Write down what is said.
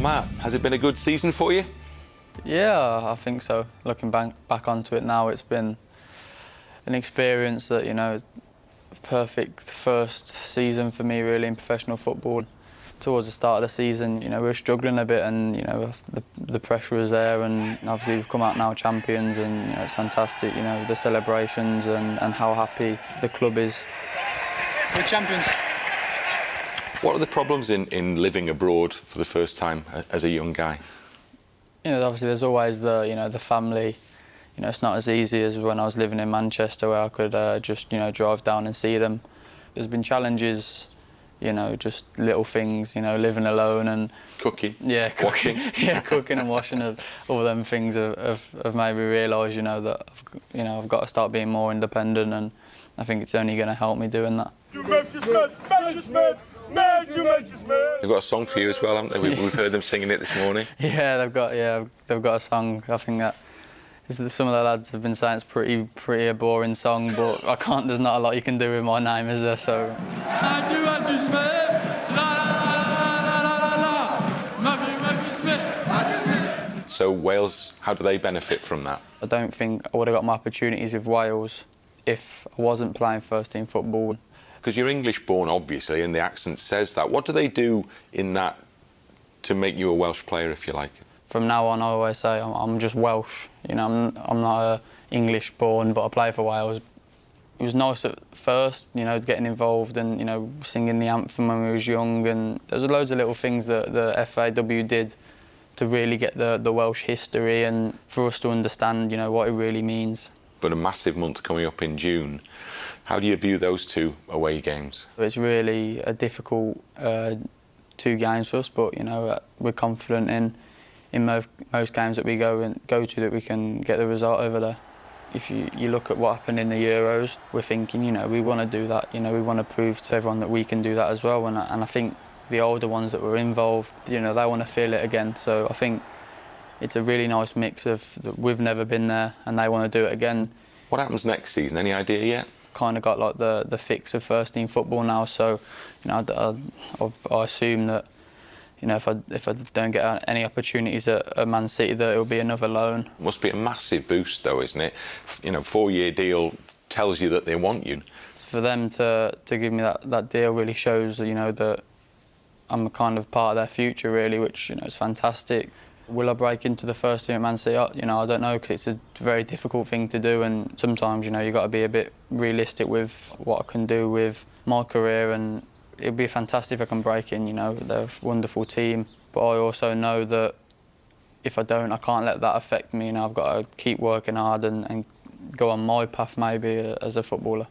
Matt, has it been a good season for you? Yeah, I think so. Looking back onto it now, it's been an experience that, you know, perfect first season for me really in professional football. Towards the start of the season, you know, we were struggling a bit, and you know, the pressure was there, and obviously we've come out now champions, and you know, it's fantastic. You know, the celebrations and how happy the club is. We're champions. What are the problems in living abroad for the first time as a young guy? You know, obviously there's always the family. You know, it's not as easy as when I was living in Manchester, where I could just drive down and see them. There's been challenges. You know, just little things, you know, living alone and... Cooking? Yeah, washing? Yeah, cooking and washing, all them things have made me realise, you know, that I've got to start being more independent, and I think it's only going to help me doing that. They've got a song for you as well, haven't they? We've heard them singing it this morning. Yeah, they've got a song. I think that some of the lads have been saying it's pretty a boring song, but there's not a lot you can do with my name, is there? So. So Wales, how do they benefit from that? I don't think I would have got my opportunities with Wales if I wasn't playing first team football. Because you're English born, obviously, and the accent says that. What do they do in that to make you a Welsh player, if you like? From now on, I always say I'm just Welsh. You know, I'm not English born, but I play for Wales. It was nice at first, you know, getting involved and, you know, singing the anthem when we was young, and there was loads of little things that the FAW did to really get the Welsh history and for us to understand, you know, what it really means. But a massive month coming up in June. How do you view those two away games? It's really a difficult 2 games for us, but, you know, we're confident in most games that we go to that we can get the result over there. If you look at what happened in the Euros, we're thinking, you know, we want to do that. You know, we want to prove to everyone that we can do that as well. And I think the older ones that were involved, you know, they want to feel it again. So I think it's a really nice mix of that we've never been there and they want to do it again. What happens next season? Any idea yet? Kind of got like the fix of first team football now. So, you know, I assume that, you know, if I don't get any opportunities at Man City, that it'll be another loan. Must be a massive boost, though, isn't it? You know, 4-year deal tells you that they want you. For them to give me that deal really shows, you know, that I'm a kind of part of their future, really, which, you know, is fantastic. Will I break into the first team at Man City? You know, I don't know, because it's a very difficult thing to do, and sometimes, you know, you've got to be a bit realistic with what I can do with my career, and it'd be fantastic if I can break in. You know, they're a wonderful team, but I also know that if I don't, I can't let that affect me. You know, I've got to keep working hard and go on my path maybe as a footballer.